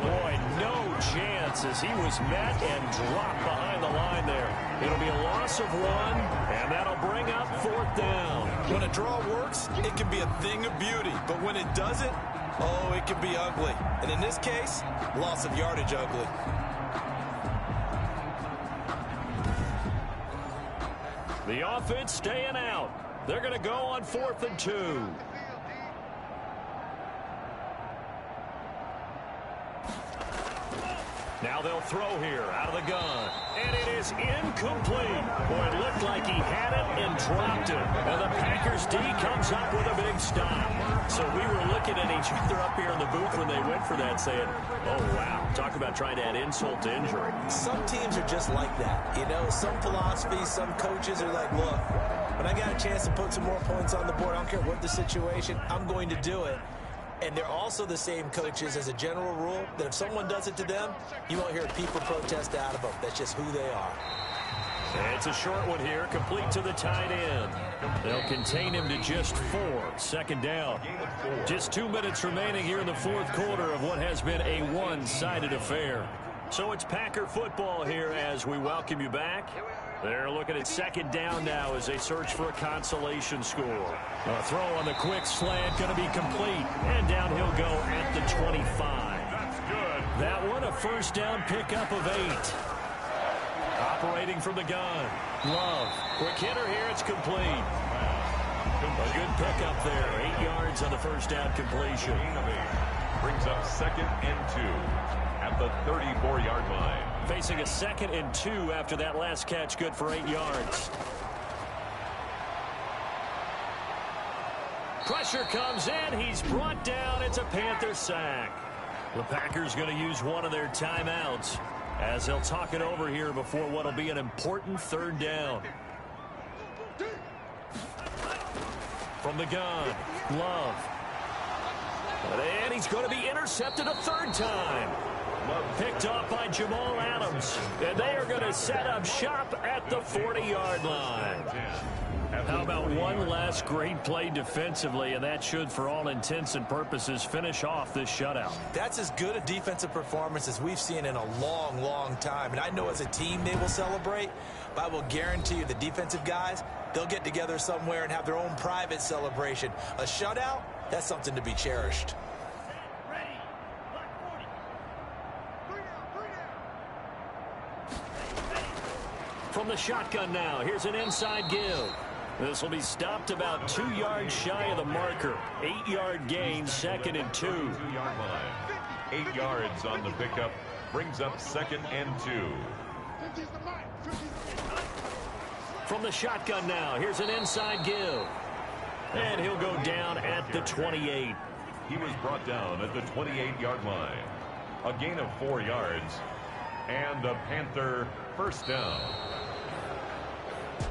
Boy, no chance as he was met and dropped behind the line there. It'll be a loss of 1, and that'll bring up 4th down. When a draw works, it can be a thing of beauty. But when it doesn't, oh, it can be ugly. And in this case, loss of yardage ugly. The offense staying out. They're going to go on 4th and 2. Now they'll throw here out of the gun. And it is incomplete. Boy, it looked like he had it and dropped it. And the Packers D comes up with a big stop. So we were looking at each other up here in the booth when they went for that saying, oh, wow. Talk about trying to add insult to injury. Some teams are just like that. You know, some philosophies, some coaches are like, look, when I got a chance to put some more points on the board, I don't care what the situation, I'm going to do it. And they're also the same coaches as a general rule that if someone does it to them, you won't hear people protest out of them. That's just who they are. And it's a short one here, complete to the tight end. They'll contain him to just 4. Second down. Just 2 minutes remaining here in the fourth quarter of what has been a one-sided affair. So it's Packer football here as we welcome you back. They're looking at second down now as they search for a consolation score. A throw on the quick slant going to be complete. And down he'll go at the 25. That's good. That one a first down pickup of 8. Operating from the gun. Love. Quick hitter here. It's complete. A good pickup there. 8 yards on the first down completion. Brings up 2nd and 2 at the 34-yard line. Facing a 2nd and 2 after that last catch. Good for 8 yards. Pressure comes in. He's brought down. It's a Panther sack. The Packers going to use one of their timeouts as they'll talk it over here before what will be an important third down. From the gun, Love. And he's going to be intercepted a third time. Picked off by Jamal Adams. And they are going to set up shop at the 40-yard line. How about one last great play defensively, and that should, for all intents and purposes, finish off this shutout. That's as good a defensive performance as we've seen in a long, long time. And I know as a team they will celebrate, but I will guarantee you the defensive guys, they'll get together somewhere and have their own private celebration. A shutout, that's something to be cherished. From the shotgun now, here's an inside give. This will be stopped about 2 yards shy of the marker. 8-yard gain, 2nd and 2. 2-yard line. 8 yards on the pickup. Brings up 2nd and 2. From the shotgun now, here's an inside give. And he'll go down at the 28. He was brought down at the 28-yard line. A gain of 4 yards. And a Panther first down.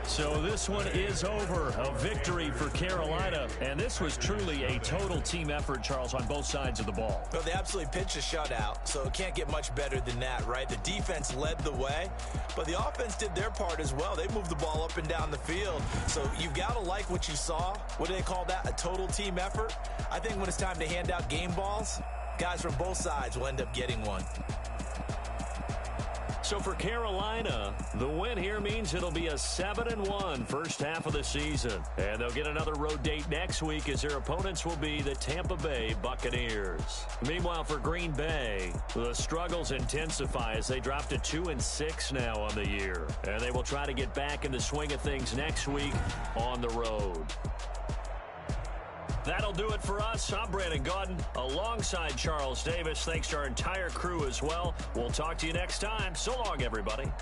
So this one is over. A victory for Carolina. And this was truly a total team effort, Charles, on both sides of the ball. Well, they absolutely pitched a shutout, so it can't get much better than that, right? The defense led the way, but the offense did their part as well. They moved the ball up and down the field. So you've got to like what you saw. What do they call that? A total team effort? I think when it's time to hand out game balls, guys from both sides will end up getting one. So for Carolina, the win here means it'll be a 7-1 first half of the season. And they'll get another road date next week as their opponents will be the Tampa Bay Buccaneers. Meanwhile, for Green Bay, the struggles intensify as they drop to 2-6 now on the year. And they will try to get back in the swing of things next week on the road. That'll do it for us. I'm Brandon Gaudin alongside Charles Davis. Thanks to our entire crew as well. We'll talk to you next time. So long, everybody.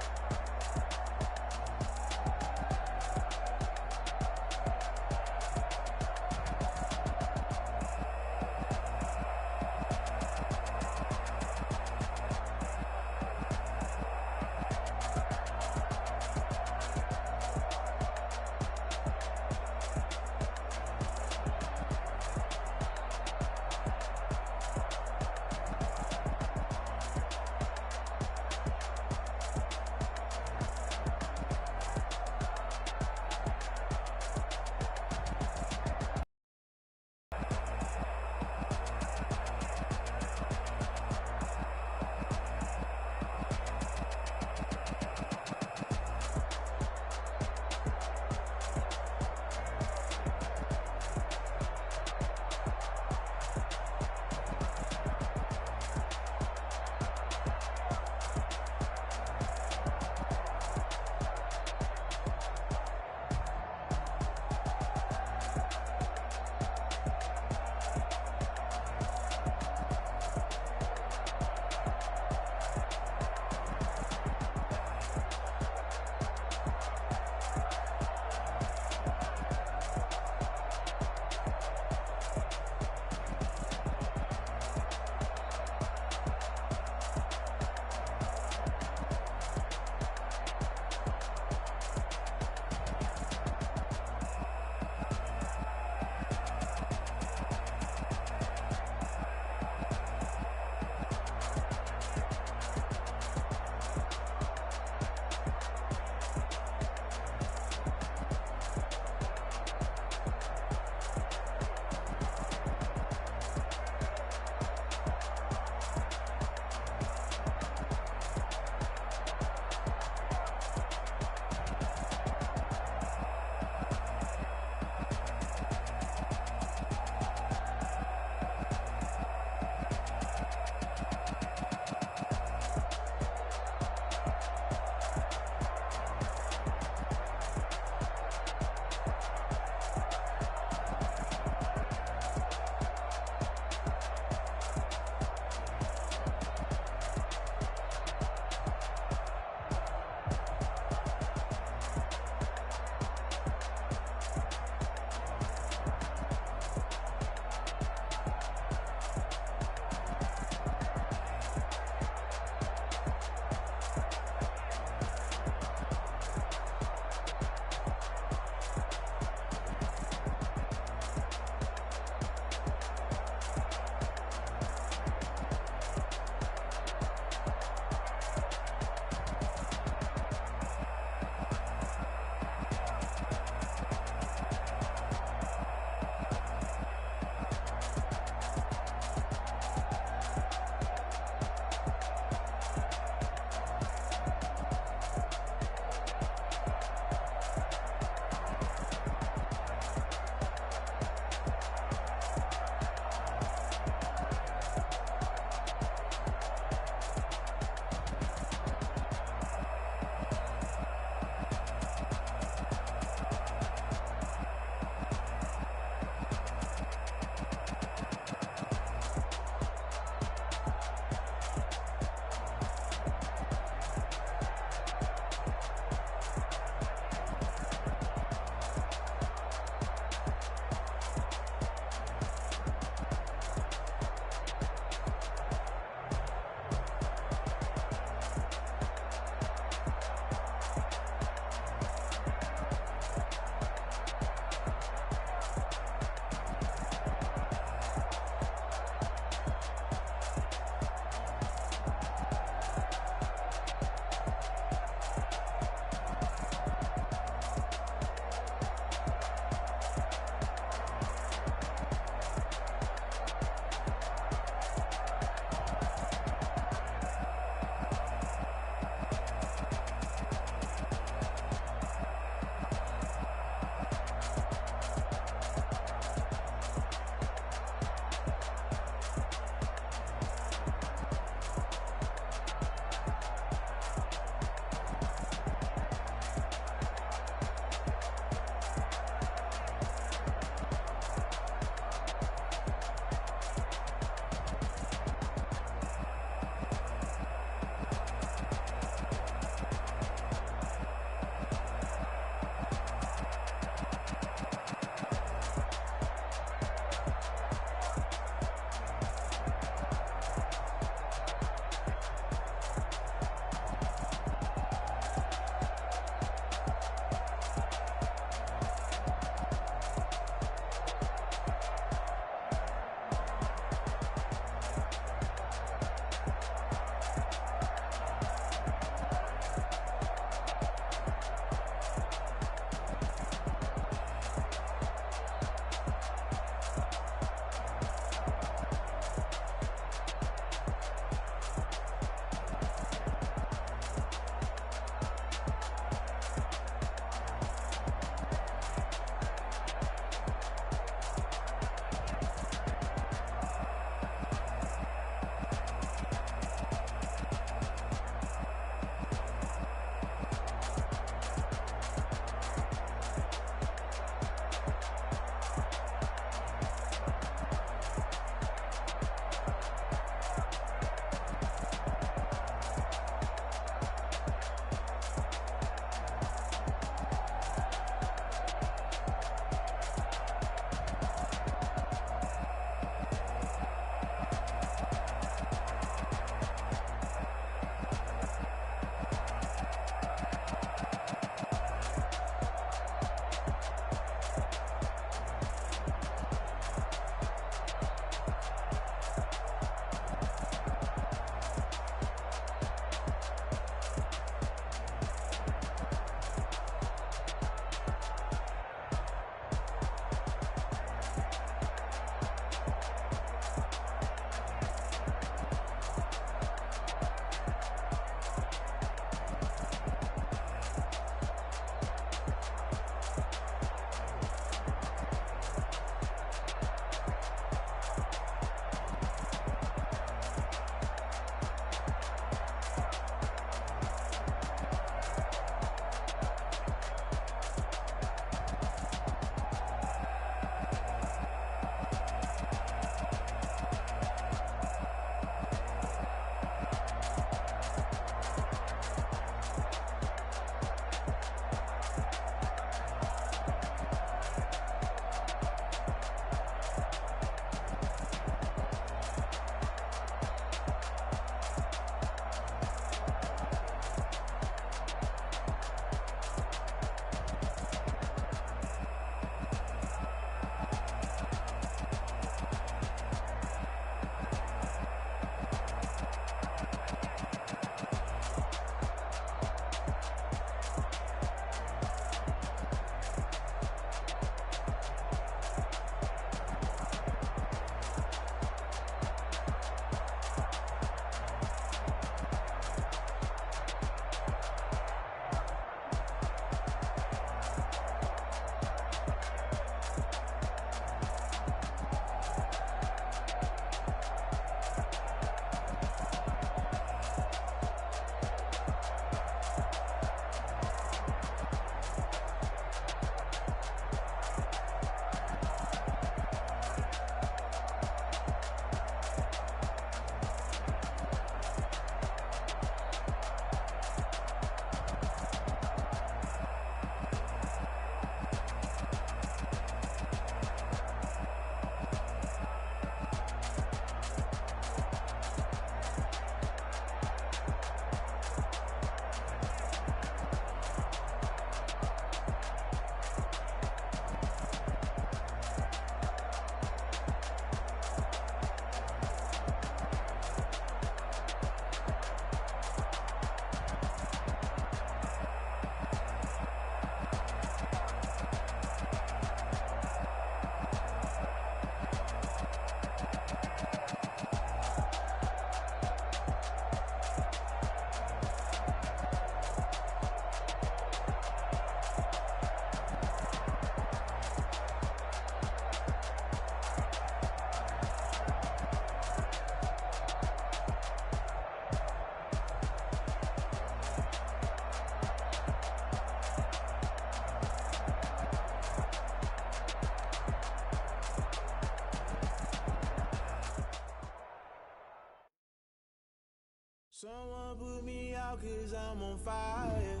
Someone put me out 'cause I'm on fire.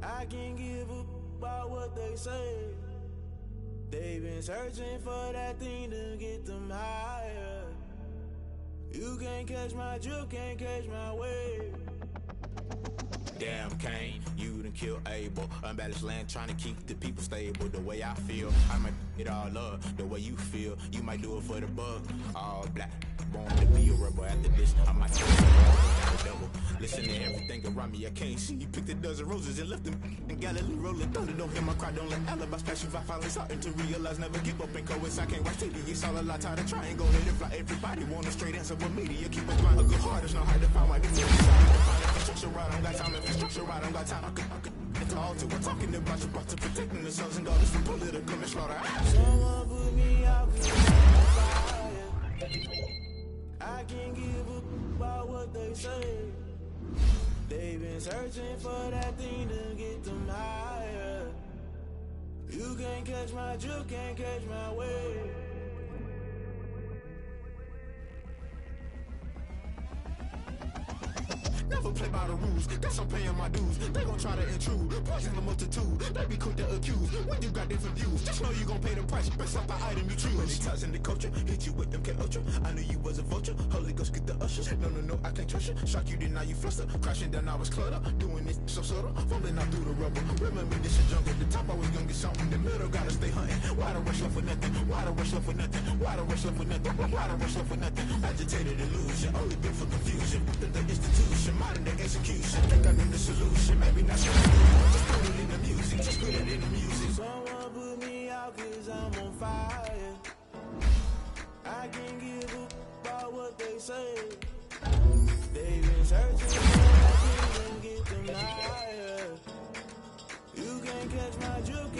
I can't give a about what they say. They've been searching for that thing to get them higher. You can't catch my drift, can't catch my wave. Damn, Kane, you done killed Abel. Unbalanced land, trying to keep the people stable. The way I feel, I might it all up. The way you feel, you might do it for the bug. All black, born to be a rebel. After this, I might do it double. Listen to everything around me, I can't see. You picked a dozen roses and left them in Galilee rolling thunder. Don't hear my cry, don't let alibis pass you. I finally starting to realize, never give up and coexist. I can't watch TV, it's all a lot. Tired of trying, go ahead and fly. Everybody want a straight answer, but media keep us blind. A good heart, it's not hard to find. Why they infrastructure right, I don't got time. Infrastructure right, I don't got time. I could talk to. We're talking about you, about to protecting the sons and daughters from political and slaughter. Someone put me out 'cause I'm on fire. I can't give a about what they say. They've been searching for that thing to get them higher. You can't catch my drift, can't catch my wave. Never play by the rules, guess I'm paying my dues. They gon' try to intrude, poison the multitude. They be quick to accuse, when you got different views. Just know you gon' pay the price, based off the item you choose. Many times in the culture, hit you with them MK Ultra. I knew you was a vulture, Holy Ghost get the ushers. No, I can't trust you. Shock you, then now you fluster. Crashing down, I was cluttered. Doing this so subtle, fumbling out through the rubble. Remember this is jungle, the top I was young, get something. In the middle, gotta stay hunting. Why the rush left for nothing? Why the rush left for nothing? Why the rush left for nothing? Why the rush left for nothing? Agitated illusion, only been for confusion. The institution, modern day execution. Think I need the solution, maybe not so. Just put it in the music, just put it in the music. Someone put me out 'cause I'm on fire. I can't give a about what they say. They've been searching for that thing to get them higher. You can't catch my drift,